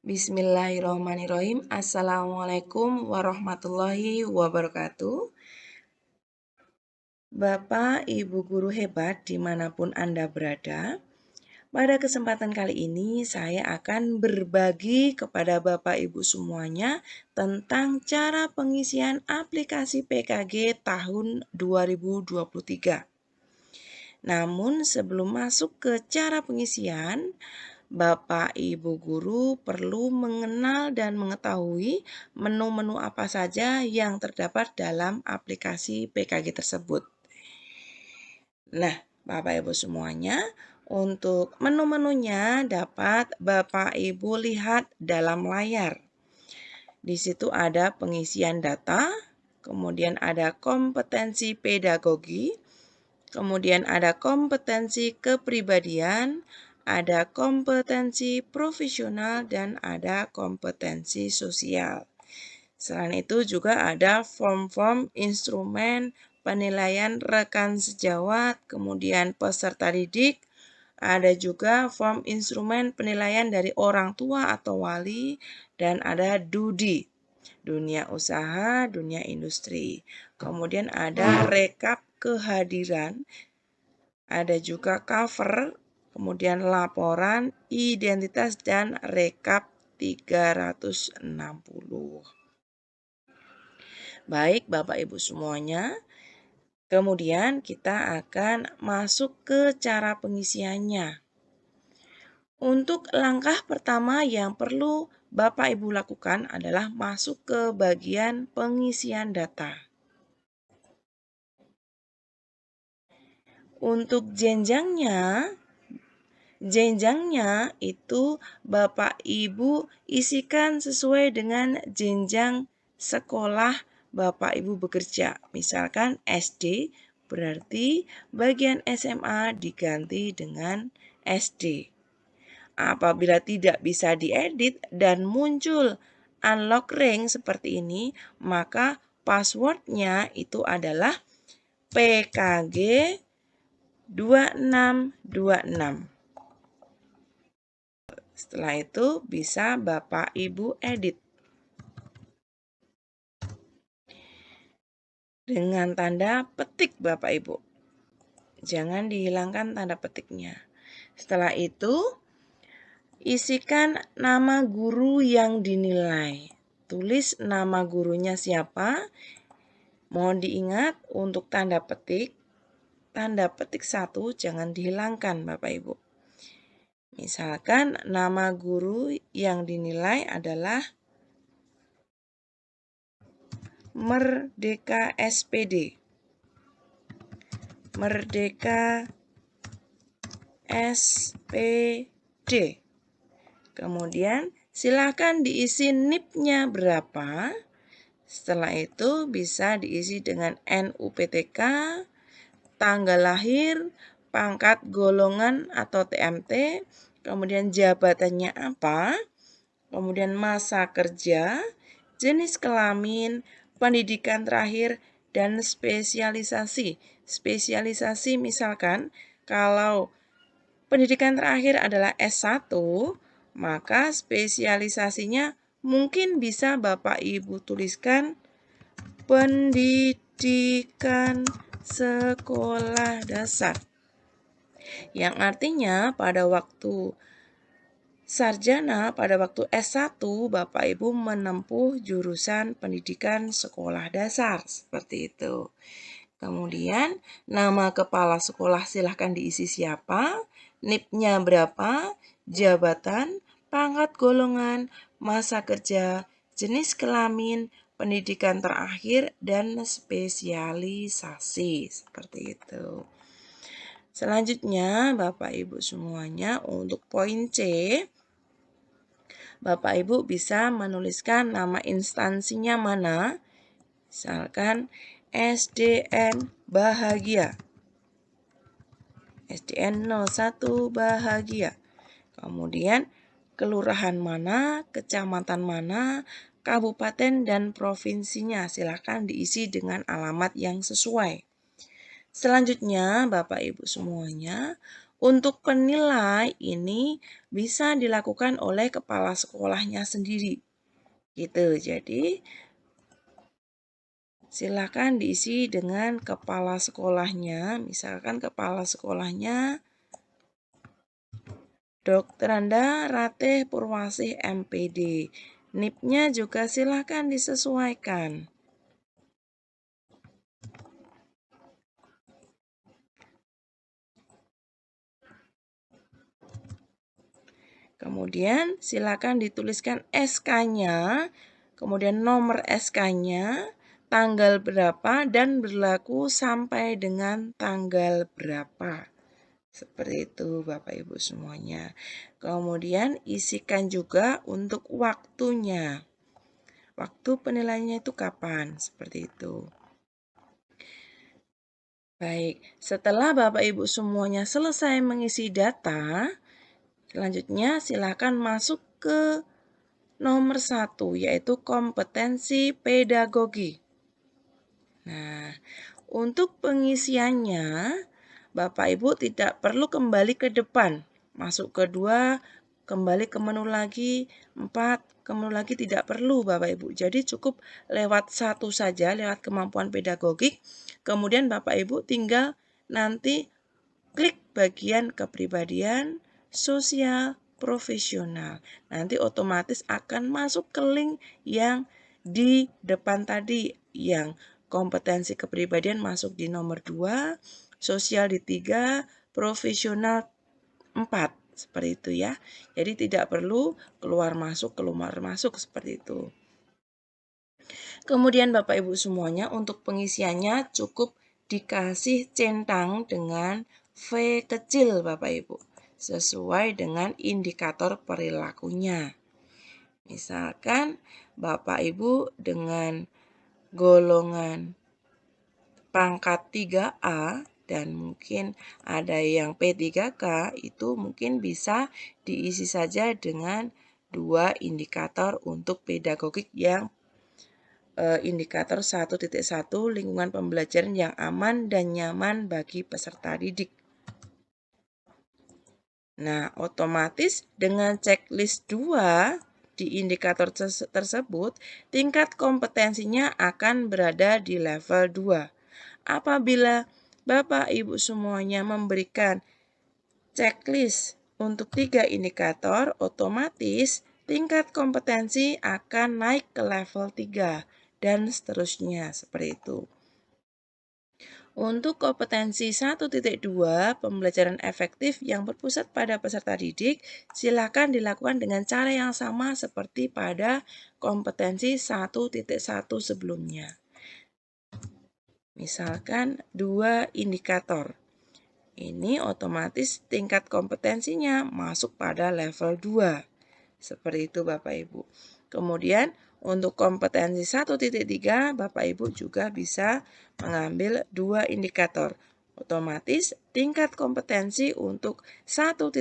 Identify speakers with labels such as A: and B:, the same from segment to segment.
A: Bismillahirrahmanirrahim. Assalamualaikum warahmatullahi wabarakatuh. Bapak, Ibu guru hebat dimanapun Anda berada, pada kesempatan kali ini saya akan berbagi kepada Bapak Ibu semuanya tentang cara pengisian aplikasi PKG tahun 2023. Namun sebelum masuk ke cara pengisian, Bapak Ibu guru perlu mengenal dan mengetahui menu-menu apa saja yang terdapat dalam aplikasi PKG tersebut. Nah, Bapak Ibu semuanya, untuk menu-menunya dapat Bapak Ibu lihat dalam layar. Di situ ada pengisian data, kemudian ada kompetensi pedagogi, kemudian ada kompetensi kepribadian, ada kompetensi profesional, dan ada kompetensi sosial. Selain itu juga ada form-form instrumen penilaian rekan sejawat, kemudian peserta didik, ada juga form instrumen penilaian dari orang tua atau wali, dan ada DUDI, dunia usaha, dunia industri. Kemudian ada rekap kehadiran, ada juga cover, kemudian laporan, identitas, dan rekap 360. Baik Bapak Ibu semuanya, kemudian kita akan masuk ke cara pengisiannya. Untuk langkah pertama yang perlu Bapak Ibu lakukan adalah masuk ke bagian pengisian data. Untuk jenjangnya itu Bapak Ibu isikan sesuai dengan jenjang sekolah Bapak Ibu bekerja. Misalkan SD, berarti bagian SMA diganti dengan SD. Apabila tidak bisa diedit dan muncul unlock ring seperti ini, maka passwordnya itu adalah PKG 2626. Setelah itu bisa Bapak Ibu edit dengan tanda petik Bapak Ibu. Jangan dihilangkan tanda petiknya. Setelah itu isikan nama guru yang dinilai. Tulis nama gurunya siapa. Mohon diingat untuk tanda petik 1 jangan dihilangkan Bapak Ibu. Misalkan nama guru yang dinilai adalah Merdeka SPD. Merdeka SPD. Kemudian silakan diisi NIP-nya berapa. Setelah itu bisa diisi dengan NUPTK, tanggal lahir, pangkat golongan atau TMT, kemudian jabatannya apa, kemudian masa kerja, jenis kelamin, pendidikan terakhir, dan spesialisasi. Spesialisasi misalkan kalau pendidikan terakhir adalah S1, maka spesialisasinya mungkin bisa Bapak Ibu tuliskan pendidikan sekolah dasar. Yang artinya pada waktu sarjana, pada waktu S1, Bapak Ibu menempuh jurusan pendidikan sekolah dasar. Seperti itu. Kemudian nama kepala sekolah silahkan diisi siapa, NIP-nya berapa, jabatan, pangkat golongan, masa kerja, jenis kelamin, pendidikan terakhir, dan spesialisasi. Seperti itu. Selanjutnya Bapak Ibu semuanya untuk poin C, Bapak Ibu bisa menuliskan nama instansinya mana. Misalkan SDN Bahagia. SDN 01 Bahagia. Kemudian kelurahan mana, kecamatan mana, kabupaten dan provinsinya. Silakan diisi dengan alamat yang sesuai. Selanjutnya Bapak Ibu semuanya, Untuk penilai ini bisa dilakukan oleh kepala sekolahnya sendiri. Gitu. Jadi, silakan diisi dengan kepala sekolahnya. Misalkan kepala sekolahnya Dr. Anda Ratih Purwasih MPD. NIP-nya juga silakan disesuaikan. Kemudian silakan dituliskan SK-nya, kemudian nomor SK-nya, tanggal berapa, dan berlaku sampai dengan tanggal berapa. Seperti itu Bapak Ibu semuanya. Kemudian isikan juga untuk waktunya. Waktu penilaiannya itu kapan? Seperti itu. Baik, setelah Bapak Ibu semuanya selesai mengisi data, selanjutnya silakan masuk ke nomor 1, yaitu kompetensi pedagogi. Nah, untuk pengisiannya, Bapak Ibu tidak perlu kembali ke depan. Masuk ke 2, kembali ke menu lagi, 4, ke menu lagi tidak perlu Bapak Ibu. Jadi cukup lewat 1 saja, lewat kemampuan pedagogik. Kemudian Bapak Ibu tinggal nanti klik bagian kepribadian, sosial, profesional. Nanti otomatis akan masuk ke link yang di depan tadi, yang kompetensi kepribadian masuk di nomor 2, sosial di 3, profesional 4. Seperti itu ya. Jadi tidak perlu keluar masuk seperti itu. Kemudian Bapak Ibu semuanya untuk pengisiannya cukup dikasih centang dengan V kecil Bapak Ibu, sesuai dengan indikator perilakunya. Misalkan Bapak Ibu dengan golongan pangkat 3A dan mungkin ada yang P3K, itu mungkin bisa diisi saja dengan 2 indikator untuk pedagogik yang indikator 1.1 lingkungan pembelajaran yang aman dan nyaman bagi peserta didik. Nah, otomatis dengan checklist 2 di indikator tersebut, tingkat kompetensinya akan berada di level 2. Apabila Bapak Ibu semuanya memberikan checklist untuk 3 indikator, otomatis tingkat kompetensi akan naik ke level 3 dan seterusnya seperti itu. Untuk kompetensi 1.2 pembelajaran efektif yang berpusat pada peserta didik, silakan dilakukan dengan cara yang sama seperti pada kompetensi 1.1 sebelumnya. Misalkan 2 indikator. Ini otomatis tingkat kompetensinya masuk pada level 2. Seperti itu Bapak Ibu. Kemudian untuk kompetensi 1.3 Bapak Ibu juga bisa mengambil 2 indikator. Otomatis tingkat kompetensi untuk 1.1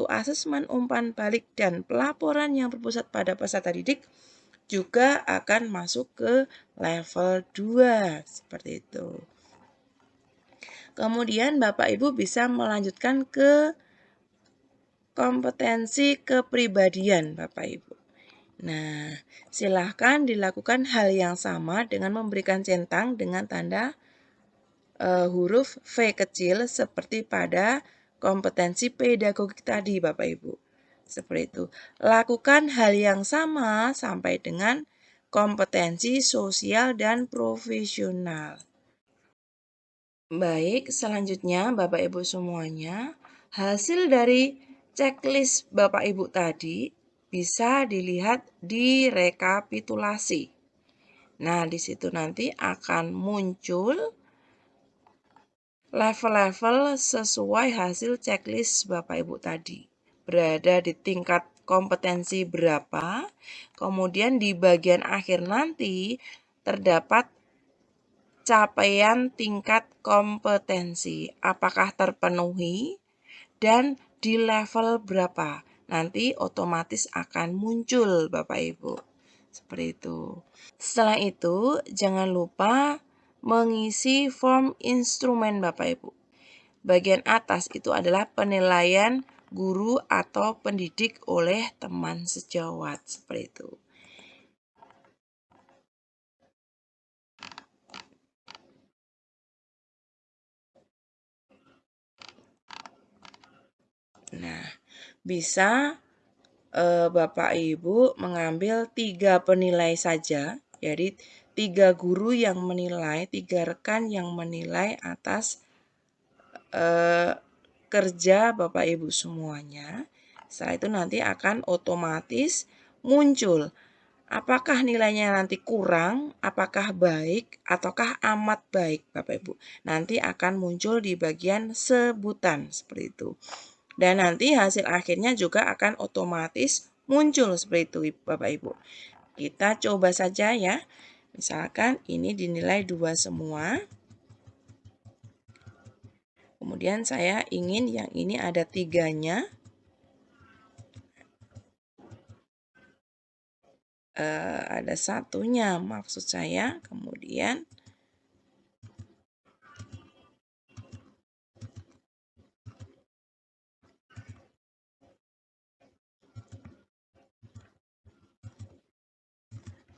A: asesmen umpan balik dan pelaporan yang berpusat pada peserta didik juga akan masuk ke level 2. Seperti itu. Kemudian Bapak Ibu bisa melanjutkan ke kompetensi kepribadian Bapak Ibu. Nah, silahkan dilakukan hal yang sama dengan memberikan centang dengan tanda huruf V kecil seperti pada kompetensi pedagogik tadi Bapak Ibu. Seperti itu. Lakukan hal yang sama sampai dengan kompetensi sosial dan profesional. Baik, selanjutnya Bapak Ibu semuanya, hasil dari checklist Bapak Ibu tadi bisa dilihat di rekapitulasi. Nah, di situ nanti akan muncul level-level sesuai hasil checklist Bapak Ibu tadi. Berada di tingkat kompetensi berapa, kemudian di bagian akhir nanti terdapat capaian tingkat kompetensi, apakah terpenuhi dan di level berapa. Nanti otomatis akan muncul Bapak Ibu. Seperti itu. Setelah itu, jangan lupa mengisi form instrumen Bapak Ibu. bagian atas itu adalah penilaian guru atau pendidik oleh teman sejawat, seperti itu. Nah, bisa Bapak Ibu mengambil 3 penilai saja, jadi 3 guru yang menilai, 3 rekan yang menilai atas kerja Bapak Ibu semuanya. Setelah itu nanti akan otomatis muncul apakah nilainya nanti kurang, apakah baik, ataukah amat baik Bapak Ibu. Nanti akan muncul di bagian sebutan seperti itu. Dan nanti hasil akhirnya juga akan otomatis muncul seperti itu Bapak Ibu. Kita coba saja ya. Misalkan ini dinilai 2 semua. Kemudian saya ingin yang ini ada 3-nya. Ada 1-nya maksud saya. Kemudian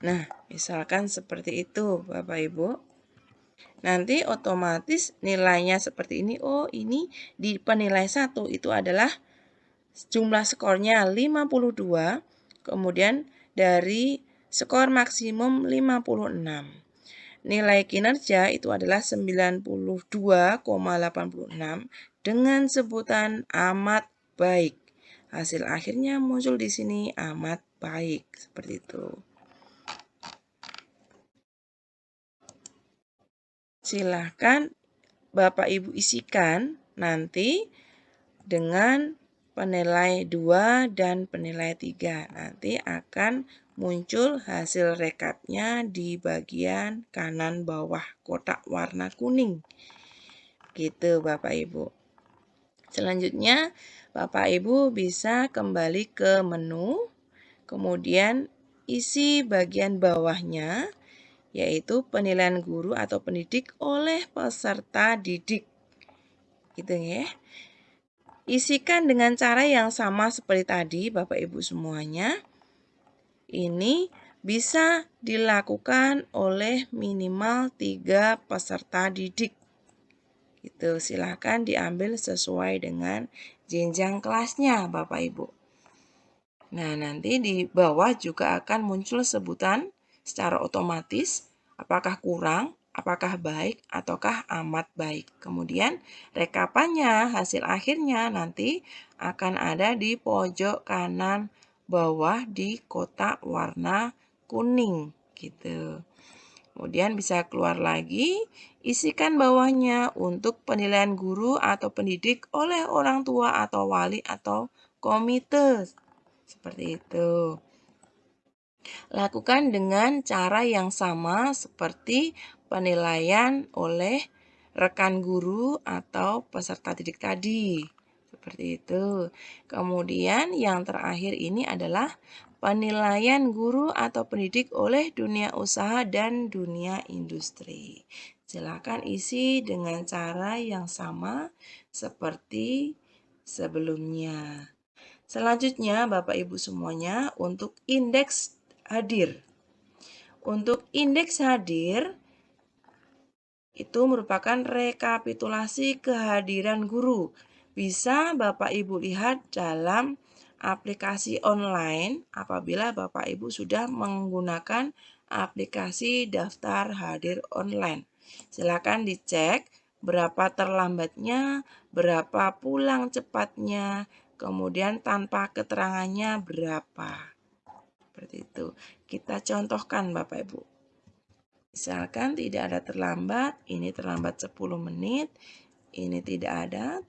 A: nah, misalkan seperti itu Bapak Ibu. Nanti otomatis nilainya seperti ini. Oh, ini di penilai 1 itu adalah jumlah skornya 52. Kemudian dari skor maksimum 56. Nilai kinerja itu adalah 92,86 dengan sebutan amat baik. Hasil akhirnya muncul di sini amat baik, seperti itu. Silahkan Bapak Ibu isikan nanti dengan penilai 2 dan penilai 3. Nanti akan muncul hasil rekapnya di bagian kanan bawah kotak warna kuning. Gitu Bapak Ibu. Selanjutnya Bapak Ibu bisa kembali ke menu, kemudian isi bagian bawahnya, yaitu penilaian guru atau pendidik oleh peserta didik. Gitu ya. Isikan dengan cara yang sama seperti tadi Bapak Ibu semuanya. Ini bisa dilakukan oleh minimal 3 peserta didik. Itu silahkan diambil sesuai dengan jenjang kelasnya Bapak Ibu. Nah, nanti di bawah juga akan muncul sebutan secara otomatis apakah kurang, apakah baik, ataukah amat baik. Kemudian rekapannya, hasil akhirnya nanti akan ada di pojok kanan bawah di kotak warna kuning gitu. Kemudian bisa keluar lagi, isikan bawahnya untuk penilaian guru atau pendidik oleh orang tua atau wali atau komite. Seperti itu. Lakukan dengan cara yang sama seperti penilaian oleh rekan guru atau peserta didik tadi. Seperti itu. Kemudian yang terakhir ini adalah penilaian guru atau pendidik oleh dunia usaha dan dunia industri. Silakan isi dengan cara yang sama seperti sebelumnya. Selanjutnya, Bapak Ibu semuanya, untuk indeks hadir. Untuk indeks hadir, itu merupakan rekapitulasi kehadiran guru. Bisa Bapak Ibu lihat dalam aplikasi online apabila Bapak Ibu sudah menggunakan aplikasi daftar hadir online. Silakan dicek berapa terlambatnya, berapa pulang cepatnya, kemudian tanpa keterangannya berapa. Seperti itu. Kita contohkan Bapak Ibu. Misalkan tidak ada terlambat, ini terlambat 10 menit, ini tidak ada,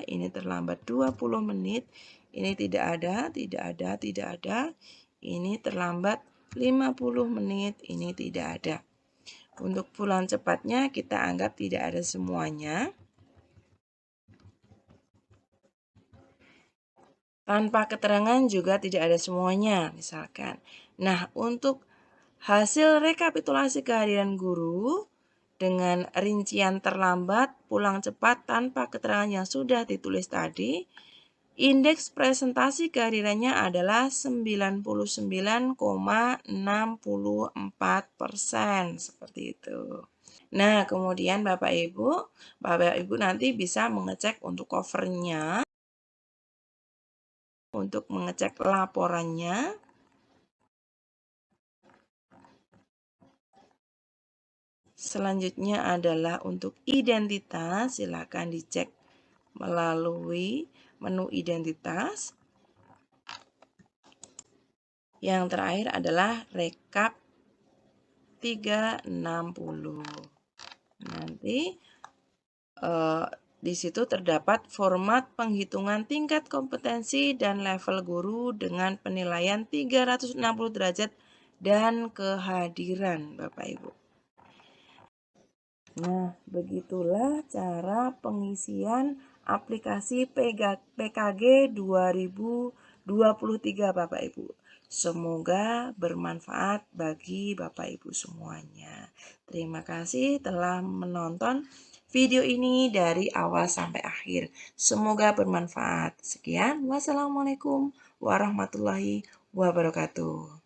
A: ini terlambat 20 menit, ini tidak ada, ini terlambat 50 menit, ini tidak ada. Untuk pulang cepatnya kita anggap tidak ada semuanya. Tanpa keterangan juga tidak ada semuanya, misalkan. Nah, untuk hasil rekapitulasi kehadiran guru dengan rincian terlambat, pulang cepat tanpa keterangan yang sudah ditulis tadi, indeks presentasi kehadirannya adalah 99,64%. Seperti itu. Nah, kemudian Bapak Ibu nanti bisa mengecek untuk covernya, untuk mengecek laporannya. Selanjutnya adalah untuk identitas, silakan dicek melalui menu identitas. Yang terakhir adalah rekap 360. Nanti di situ terdapat format penghitungan tingkat kompetensi dan level guru dengan penilaian 360 derajat dan kehadiran Bapak Ibu. Nah, begitulah cara pengisian aplikasi PKG 2023 Bapak Ibu. Semoga bermanfaat bagi Bapak Ibu semuanya. Terima kasih telah menonton video ini dari awal sampai akhir. Semoga bermanfaat. Sekian, wassalamualaikum warahmatullahi wabarakatuh.